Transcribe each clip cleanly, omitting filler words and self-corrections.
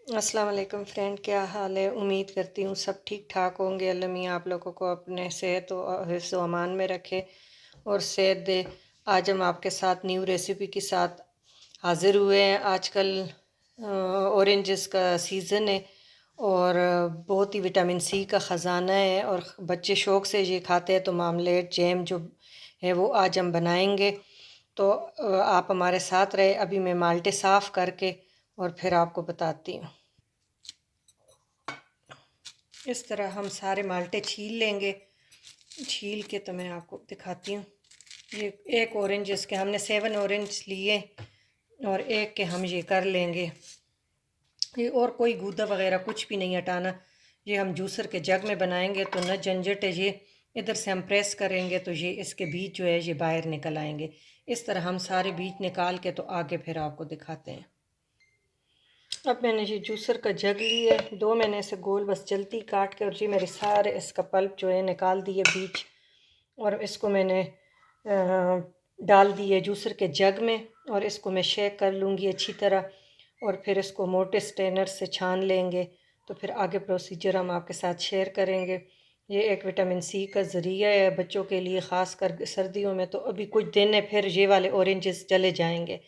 अस्सलाम वालेकुम फ्रेंड, क्या हाल है। उम्मीद करती हूँ सब ठीक ठाक होंगे। अल्लाह मियाँ आप लोगों को अपने सेहत और हिफ्ज़ व अमान में रखे और सेहत दे। आज हम आपके साथ न्यू रेसिपी के साथ हाज़िर हुए हैं। आजकल ऑरेंजेस का सीज़न है और बहुत ही विटामिन सी का ख़जाना है और बच्चे शौक़ से ये खाते हैं। तो मामलेट जैम जो है वो आज हम बनाएंगे। तो आप हमारे साथ रहे। अभी मैं माल्टे साफ़ करके और फिर आपको बताती हूँ। इस तरह हम सारे माल्टे छील लेंगे। छील के तो मैं आपको दिखाती हूँ। ये एक ऑरेंज, इसके हमने 7 ऑरेंज लिए और एक के हम ये कर लेंगे। ये और कोई गूदा वगैरह कुछ भी नहीं हटाना। ये हम जूसर के जग में बनाएंगे तो न झंझट है। ये इधर से हम प्रेस करेंगे तो ये इसके बीज जो है ये बाहर निकल आएंगे। इस तरह हम सारे बीज निकाल के तो आगे फिर आपको दिखाते हैं। अब मैंने ये जूसर का जग लिया है। 2 मैंने ऐसे गोल बस जल्दी काट के और ये मेरे सारे इसका पल्प जो है निकाल दिए बीज। और इसको मैंने डाल दिए जूसर के जग में और इसको मैं शेक कर लूँगी अच्छी तरह और फिर इसको मोटे स्ट्रेनर से छान लेंगे। तो फिर आगे प्रोसीजर हम आपके साथ शेयर करेंगे। ये एक विटामिन सी का ज़रिया है बच्चों के लिए, ख़ास कर सर्दियों में। तो अभी कुछ दिन है फिर ये वाले ऑरेंजेस चले जाएंगे।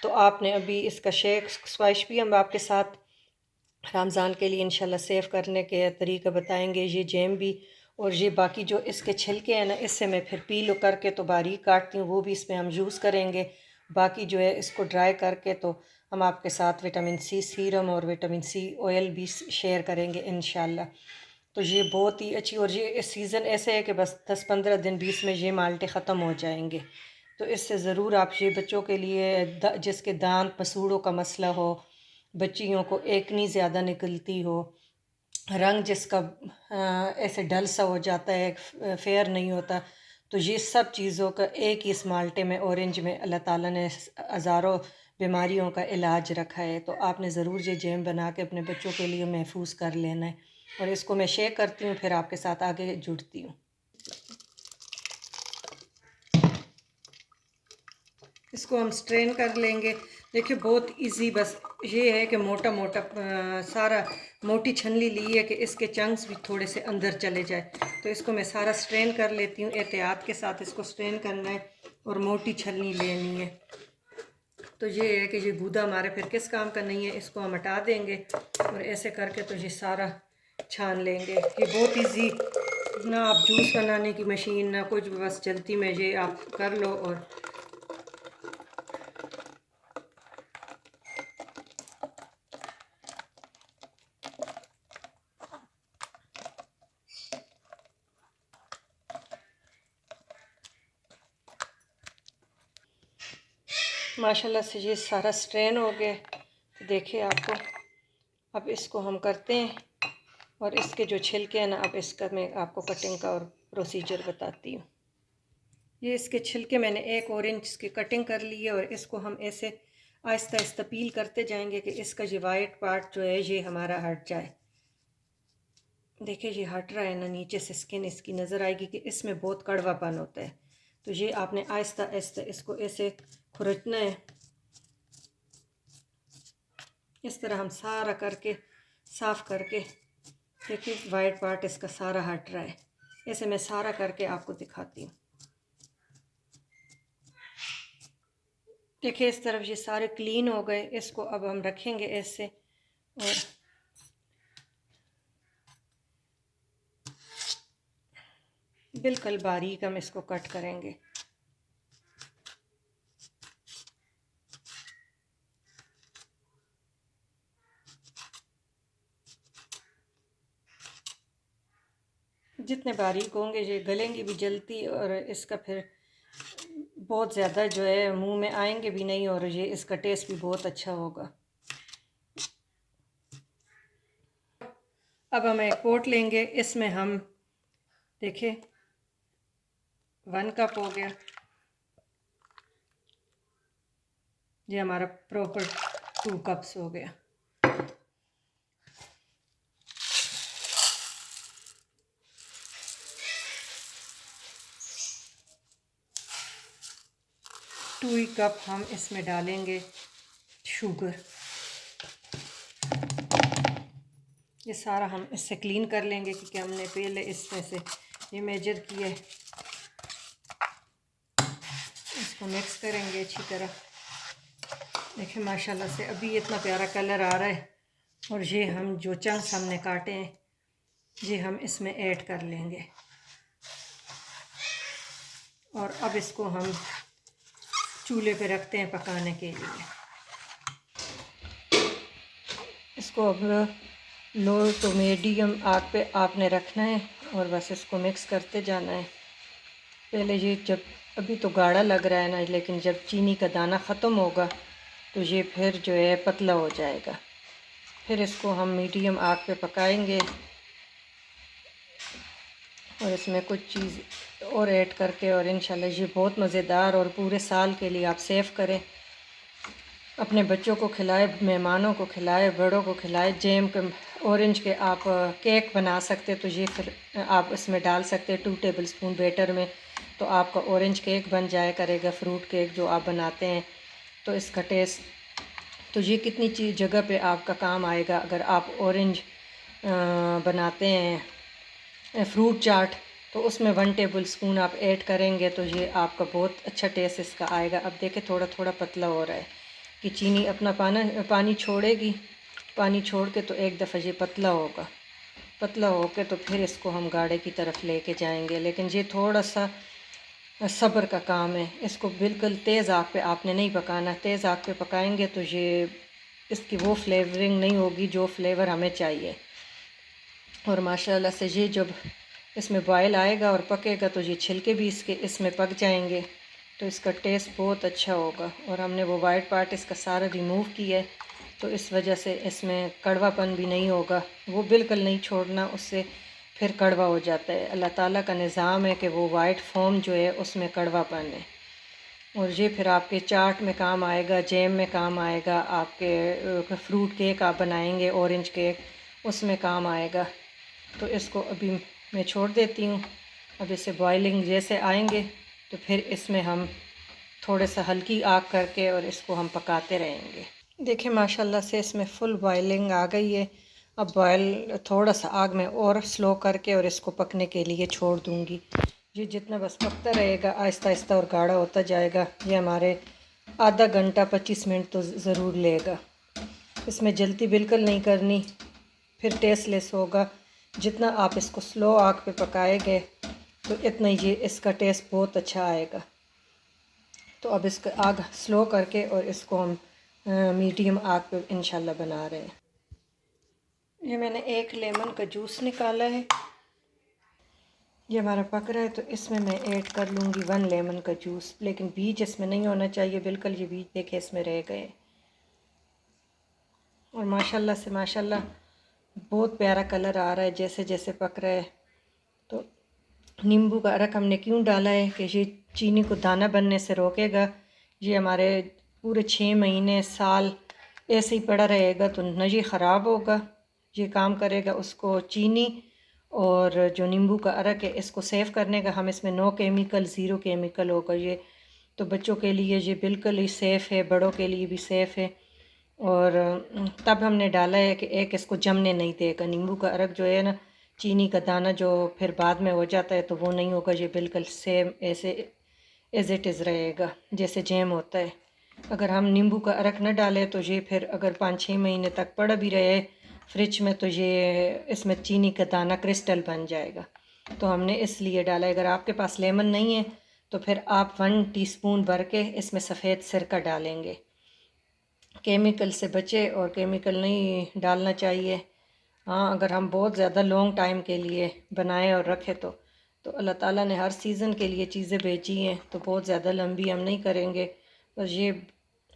तो आपने अभी इसका शेक स्क्वैश भी हम आपके साथ रमज़ान के लिए इंशाल्लाह सेव करने के तरीका बताएंगे। ये जैम भी और ये बाकी जो इसके छिलके हैं ना, इससे मैं फिर पील करके तो बारीक काटती हूँ, वो भी इसमें हम यूज़ करेंगे। बाकी जो है इसको ड्राई करके तो हम आपके साथ विटामिन सी सीरम और विटामिन सी ऑयल भी शेयर करेंगे इंशाल्लाह। तो ये बहुत ही अच्छी, और ये इस सीज़न ऐसे है कि बस 10-15 दिन 20 में ये माल्टे ख़त्म हो जाएंगे। तो इससे ज़रूर आप ये बच्चों के लिए जिसके दांत मसूड़ों का मसला हो, बच्चियों को एकनी ज़्यादा निकलती हो, रंग जिसका ऐसे डल सा हो जाता है, फेयर नहीं होता, तो ये सब चीज़ों का एक ही इस माल्टे में ऑरेंज में अल्लाह ताला ने हज़ारों बीमारियों का इलाज रखा है। तो आपने ज़रूर ये जैम बना के अपने बच्चों के लिए महफूज कर लेना है। और इसको मैं शेयर करती हूँ, फिर आपके साथ आगे जुड़ती हूँ। इसको हम स्ट्रेन कर लेंगे। देखिए बहुत इजी, बस ये है कि मोटा मोटा सारा मोटी छलनी ली है कि इसके चंक्स भी थोड़े से अंदर चले जाए। तो इसको मैं सारा स्ट्रेन कर लेती हूँ। एहतियात के साथ इसको स्ट्रेन करना है और मोटी छलनी लेनी है। तो ये है कि ये गूदा हमारे फिर किस काम का नहीं है, इसको हम हटा देंगे और ऐसे करके तो ये सारा छान लेंगे। ये बहुत इजी, ना आप जूस बनाने की मशीन ना कुछ, बस चलती में ये आप कर लो। और माशाल्लाह से ये सारा स्ट्रेन हो गया। तो देखिए आपको, अब इसको हम करते हैं और इसके जो छिलके हैं ना, अब इसका मैं आपको कटिंग का और प्रोसीजर बताती हूँ। ये इसके छिलके मैंने एक ऑरेंज की कटिंग कर ली है और इसको हम ऐसे आहिस्ता आहिस्ता पील करते जाएंगे कि इसका ये वाइट पार्ट जो है ये हमारा हट जाए। देखिए ये हट रहा है ना, नीचे से स्किन इसकी नज़र आएगी कि इसमें बहुत कड़वापन होता है। तो ये आपने आहिस्ता आहिस्ता इसको ऐसे खुरचना है। इस तरह हम सारा करके साफ़ करके, देखिए वाइट पार्ट इसका सारा हट रहा है। ऐसे मैं सारा करके आपको दिखाती हूँ। देखिए इस तरफ ये सारे क्लीन हो गए। इसको अब हम रखेंगे ऐसे और बिल्कुल बारीक हम इसको कट करेंगे। जितने बारीक होंगे ये गलेंगे भी जल्दी और इसका फिर बहुत ज़्यादा जो है मुंह में आएंगे भी नहीं और ये इसका टेस्ट भी बहुत अच्छा होगा। अब हम एक पोट लेंगे, इसमें हम देखिए 1 कप हो गया। ये हमारा प्रॉपर 2 कप्स हो गया। टू कप हम इसमें डालेंगे शुगर। ये सारा हम इससे क्लीन कर लेंगे क्योंकि हमने पहले इसमें से ये मेजर किया है। इसको मिक्स करेंगे अच्छी तरह। देखिए माशाल्लाह से अभी इतना प्यारा कलर आ रहा है। और ये हम जो चंक्स हमने काटे हैं ये हम इसमें ऐड कर लेंगे। और अब इसको हम चूल्हे पे रखते हैं पकाने के लिए। इसको अब लो टू मीडियम आग पे आपने रखना है और बस इसको मिक्स करते जाना है। पहले ये जब अभी तो गाढ़ा लग रहा है ना, लेकिन जब चीनी का दाना ख़त्म होगा तो ये फिर जो है पतला हो जाएगा। फिर इसको हम मीडियम आग पे पकाएंगे और इसमें कुछ चीज़ और ऐड करके, और इंशाल्लाह ये बहुत मज़ेदार और पूरे साल के लिए आप सेव करें, अपने बच्चों को खिलाए, मेहमानों को खिलाए, बड़ों को खिलाए। जैम के ऑरेंज के आप केक बना सकते, तो ये फिर आप इसमें डाल सकते हैं 2 टेबलस्पून बेटर में, तो आपका ऑरेंज केक बन जाया करेगा। फ्रूट केक जो आप बनाते हैं तो इसका टेस्ट, तो ये कितनी चीज़ जगह पे आपका काम आएगा। अगर आप ऑरेंज बनाते हैं फ्रूट चाट, तो उसमें 1 टेबलस्पून आप ऐड करेंगे तो ये आपका बहुत अच्छा टेस्ट इसका आएगा। अब देखें थोड़ा थोड़ा पतला हो रहा है कि चीनी अपना पानी छोड़ेगी। पानी छोड़ के तो एक दफ़ा ये पतला होगा। पतला हो के तो फिर इसको हम गाढ़े की तरफ लेके जाएंगे। लेकिन ये थोड़ा सा सब्र का काम है। इसको बिल्कुल तेज़ आग पे आपने नहीं पकाना। तेज़ आग पे पकाएंगे तो ये इसकी वो फ्लेवरिंग नहीं होगी जो फ्लेवर हमें चाहिए। और माशाल्लाह से ये जब इसमें बॉयल आएगा और पकेगा तो ये छिलके भी इसमें पक जाएंगे, तो इसका टेस्ट बहुत अच्छा होगा। और हमने वो वाइट पार्ट इसका सारा रिमूव किया है, तो इस वजह से इसमें कड़वापन भी नहीं होगा। वो बिल्कुल नहीं छोड़ना, उससे फिर कड़वा हो जाता है। अल्लाह ताला का निज़ाम है कि वो वाइट फॉर्म जो है उसमें कड़वापन है। और ये फिर आपके चाट में काम आएगा, जैम में काम आएगा, आपके फ्रूट केक आप बनाएंगे ऑरेंज केक, उसमें काम आएगा। तो इसको अभी मैं छोड़ देती हूँ। अब इसे बॉइलिंग जैसे आएंगे तो फिर इसमें हम थोड़े सा हल्की आग करके और इसको हम पकाते रहेंगे। देखिए माशाल्लाह से इसमें फुल बॉइलिंग आ गई है। अब बॉयल थोड़ा सा आग में और स्लो करके और इसको पकने के लिए छोड़ दूँगी। ये जितना बस पकता रहेगा आहिस्ता आहिस्ता और गाढ़ा होता जाएगा। ये हमारे आधा घंटा 25 मिनट तो ज़रूर लेगा। इसमें जल्दी बिल्कुल नहीं करनी, फिर टेस्टलेस होगा। जितना आप इसको स्लो आग पे पकाएंगे तो इतना ही इसका टेस्ट बहुत अच्छा आएगा। तो अब इसका आग स्लो करके और इसको हम मीडियम आग पे इंशाल्लाह बना रहे हैं। ये मैंने 1 लेमन का जूस निकाला है। ये हमारा पक रहा है तो इसमें मैं ऐड कर लूँगी 1 लेमन का जूस। लेकिन बीज इसमें नहीं होना चाहिए बिल्कुल। ये बीज देखे इसमें रह गए। और माशाल्लाह से माशाल्लाह बहुत प्यारा कलर आ रहा है जैसे जैसे पक रहा है। तो नींबू का अरक हमने क्यों डाला है कि ये चीनी को दाना बनने से रोकेगा। ये हमारे पूरे 6 महीने साल ऐसे ही पड़ा रहेगा तो न ये ख़राब होगा, ये काम करेगा उसको चीनी और जो नींबू का अरक है इसको सेव करने का। हम इसमें नो केमिकल, ज़ीरो केमिकल होगा ये। तो बच्चों के लिए ये बिल्कुल ही सेफ़ है, बड़ों के लिए भी सेफ़ है। और तब हमने डाला है कि एक इसको जमने नहीं देगा। नींबू का अरक जो है ना, चीनी का दाना जो फिर बाद में हो जाता है तो वो नहीं होगा। ये बिल्कुल सेम ऐसे एज़ इट इज़ रहेगा जैसे जैम होता है। अगर हम नींबू का अरक न डालें तो ये फिर अगर 5-6 महीने तक पड़ा भी रहे फ्रिज में तो ये इसमें चीनी का दाना क्रिस्टल बन जाएगा। तो हमने इसलिए डाला है। अगर आपके पास लेमन नहीं है तो फिर आप 1 टीस्पून भर के इसमें सफ़ेद सिरका डालेंगे। केमिकल से बचे और केमिकल नहीं डालना चाहिए। हाँ, अगर हम बहुत ज़्यादा लॉन्ग टाइम के लिए बनाएं और रखें तो अल्लाह ताला ने हर सीज़न के लिए चीज़ें भेजी हैं, तो बहुत ज़्यादा लंबी हम नहीं करेंगे। बस ये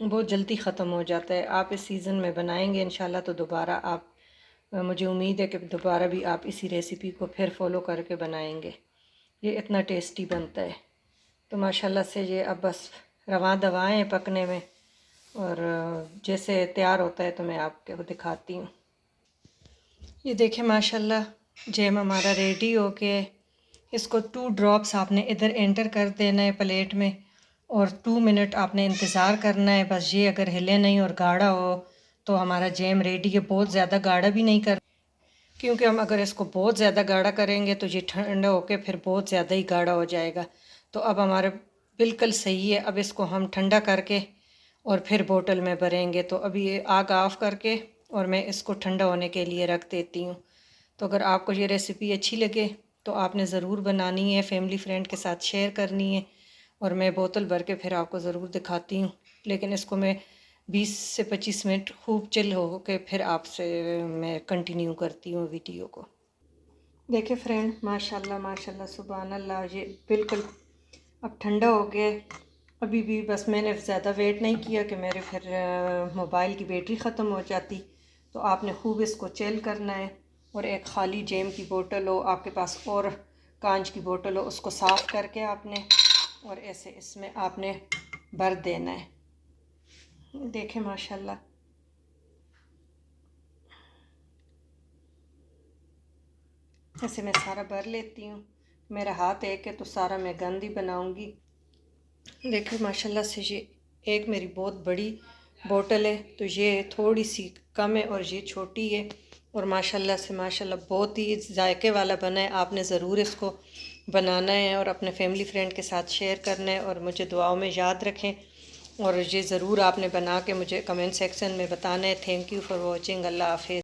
बहुत जल्दी ख़त्म हो जाता है। आप इस सीज़न में बनाएंगे इंशाल्लाह तो दोबारा आप, मुझे उम्मीद है कि दोबारा भी आप इसी रेसिपी को फिर फॉलो करके बनाएंगे। ये इतना टेस्टी बनता है। तो माशाल्लाह से ये अब बस रवां दवाएँ हैं पकने में। और जैसे तैयार होता है तो मैं आपको दिखाती हूँ। ये देखें माशाल्लाह जैम हमारा रेडी हो गया है। इसको 2 ड्रॉप्स आपने इधर एंटर कर देना है प्लेट में और 2 मिनट आपने इंतज़ार करना है। बस ये अगर हिले नहीं और गाढ़ा हो तो हमारा जैम रेडी है। बहुत ज़्यादा गाढ़ा भी नहीं कर, क्योंकि हम अगर इसको बहुत ज़्यादा गाढ़ा करेंगे तो ये ठंडा होके फिर बहुत ज़्यादा ही गाढ़ा हो जाएगा। तो अब हमारे बिल्कुल सही है। अब इसको हम ठंडा करके और फिर बोतल में भरेंगे। तो अभी ये आग ऑफ करके और मैं इसको ठंडा होने के लिए रख देती हूँ। तो अगर आपको ये रेसिपी अच्छी लगे तो आपने ज़रूर बनानी है, फैमिली फ्रेंड के साथ शेयर करनी है। और मैं बोतल भर के फिर आपको ज़रूर दिखाती हूँ। लेकिन इसको मैं 20 से 25 मिनट खूब चिल हो के फिर आपसे मैं कंटिन्यू करती हूँ वीडियो को। देखिए फ्रेंड, माशाल्लाह माशाल्लाह सुभान अल्लाह, ये बिल्कुल अब ठंडा हो गया। अभी भी बस मैंने ज़्यादा वेट नहीं किया कि मेरे फिर मोबाइल की बैटरी ख़त्म हो जाती। तो आपने खूब इसको चिल करना है। और एक ख़ाली जैम की बोतल हो आपके पास और कांच की बोतल हो, उसको साफ़ करके आपने और ऐसे इसमें आपने भर देना है। देखें माशाल्लाह, ऐसे मैं सारा भर लेती हूँ। मेरा हाथ एक है तो सारा मैं गंद ही बनाऊँगी। देखो माशाल्लाह से ये एक मेरी बहुत बड़ी बोतल है, तो ये थोड़ी सी कम है और ये छोटी है। और माशाल्लाह से माशाल्लाह बहुत ही जायके वाला बना है। आपने ज़रूर इसको बनाना है और अपने फैमिली फ्रेंड के साथ शेयर करना है और मुझे दुआओं में याद रखें। और ये ज़रूर आपने बना के मुझे कमेंट सेक्शन में बताना है। Thank you for watching. अल्लाह हाफिज़।